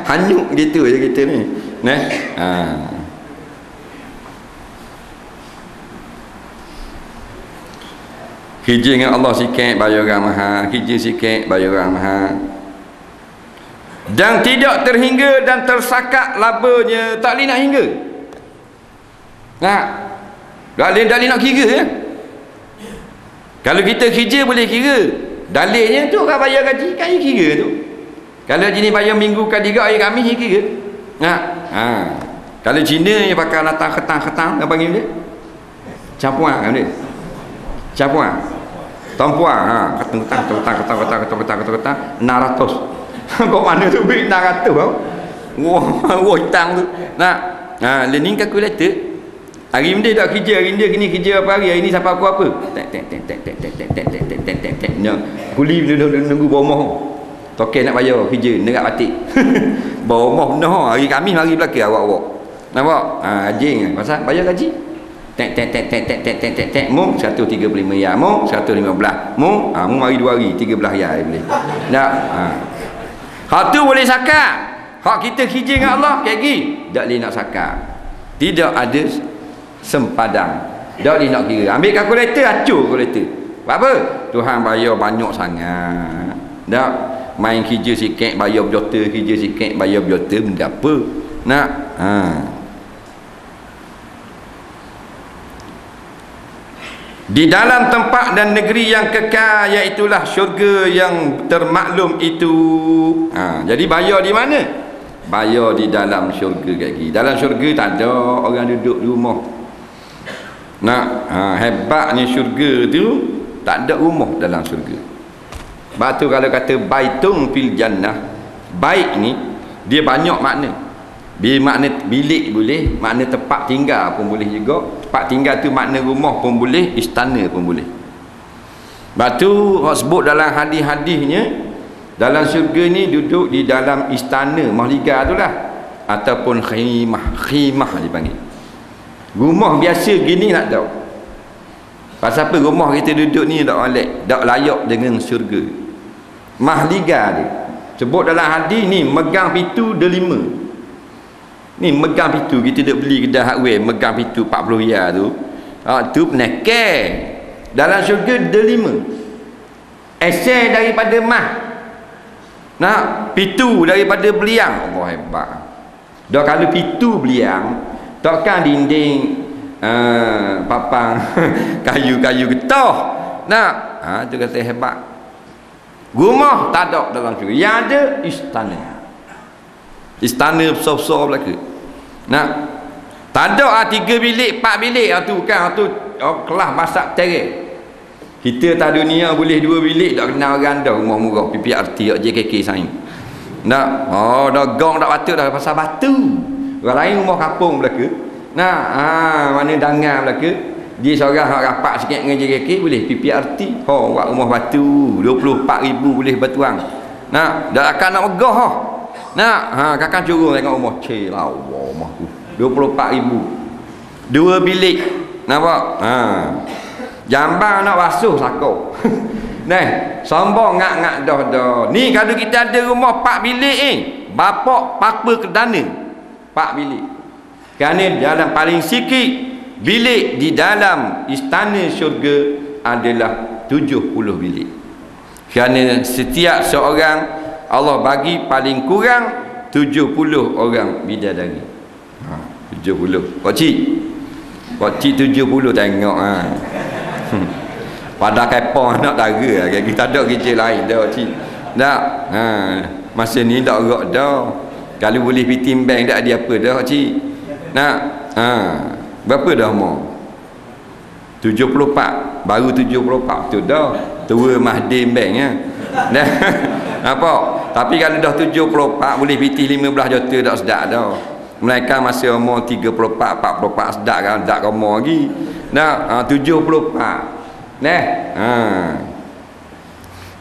Hanyut gitu je kita ni. Nah. Kerja dengan Allah sikit bayar orang mahal, kerja sikit bayar orang mahal. Dan tidak terhingga dan tersakat labanya, tak boleh nak hingga. Nah, tak boleh nak kira ya. Kalau kita kerja boleh kira. Dalilnya tu kan bayar gaji, kan kira tu. Kalau jenis bayar minggu kan 3 hari Khamis kira. Nah, kalau Cina yang pakai datang ketang-ketang apa panggil dia? Capuan kan dia. Capuan. Tampuan, ketang 600. Kok mana tu duit 600 tau. Wah, hitang tu. Nah, learning calculator. Hari ni tak kerja, hari ni kerja apa hari ni siapa aku apa? Kuli nunggu bawah. Token nak bayar kerja nerak batik. Bawah benar. Hari Khamis mari belakang awak-awak. Nampak? Anjing pasal bayar gaji. Mu 135 ya, mu 115, mu mari 2 hari 13 ya boleh. Tak. Hak tu boleh sakat. Hak kita kerja dengan Allah kayak gini, tak boleh nak sakat. Tidak ada sempadan. Tak boleh nak kira. Ambil kalkulator, acur kalkulator. Sebab apa? Tuhan bayar banyak sangat. Tak main kerja sikit bayar berjuta, kerja sikit bayar berjuta, benda apa? Nak di dalam tempat dan negeri yang kekal, iaitulah syurga yang termaklum itu. Jadi bayar di mana? Bayar di dalam syurga lagi. Dalam syurga tak ada orang duduk di rumah. Hebatnya syurga tu tak ada rumah dalam syurga. Sebab tu kalau kata baitun fil jannah, bait ni dia banyak makna. Makna bilik boleh, makna tempat tinggal pun boleh juga. Tempat tinggal tu makna rumah pun boleh, istana pun boleh. Sebab tu orang sebut dalam hadis-hadisnya, dalam syurga ni duduk di dalam istana mahliga tu lah, ataupun khimah dipanggil. Rumah biasa gini nak tahu. Pasal apa rumah kita duduk ni tak molek, tak layak dengan syurga. Mahliga dia sebut dalam hadis ni, megang pintu delima. Ni megang pintu, kita duk beli kedai hardware, megang pintu 40 riyal tu. Tu penekeh. Dalam syurga delima. Esai daripada mah. Pintu daripada beliang. Allah hebat. Dah kalau pintu beliang, takkan dinding papang kayu-kayu getah. Tu kata hebat. Rumah tak ada dalam syurga. Yang ada istana. Istana besar-besar belaka. Tak ada 3 bilik 4 bilik tu kan, tu kelas masak teres. Kita tak dunia boleh 2 bilik tak kenal orang dah, rumah murah PPRT JKK saing. Dah gong tak patut dah pasal batu. Orang lain rumah kampung belaka. Mana dangar belaka. Dia seorang hak rapat sikit dengan JKK boleh PPRT. Buat rumah batu 24,000 boleh batuang. Dah akan nak megah kakak curung tengok rumah rumah tu 24,000 2 bilik. Nampak? Jamban nak basuh sakau. Sombong ngak-ngak dah. Ni kalau kita ada rumah 4 bilik bapak papa kedana 4 bilik. Kerana dalam paling sikit bilik di dalam istana syurga adalah 70 bilik. Kerana setiap seorang Allah bagi paling kurang 70 orang bidadari. 70. Pakcik 70 tengok pada kepo nak dara kita ada kerja lain dah pakcik. Tak. Masa ni tak gerak dah. Kalau boleh pergi timbang tak ada apa dah pakcik. Berapa dah umur? 74. Baru 74 tu dah. Tua Mahdi bank Nampak? Tapi kalau dah 74 boleh pitih 15 juta tak sedap dah. Mereka masih umur 34, 44 sedap kan, tak umur lagi. 74.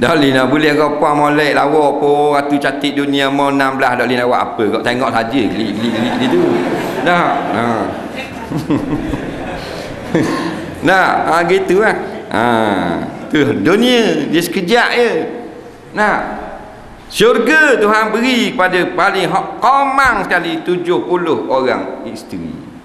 Dah lina boleh apa molek lawa apa ratu cantik dunia umur 16 dah lina buat apa kau tengok saja geli gitu. Gitu lah. Tu dunia dia sekejap je. Syurga Tuhan beri kepada paling komang sekali 70 orang isteri.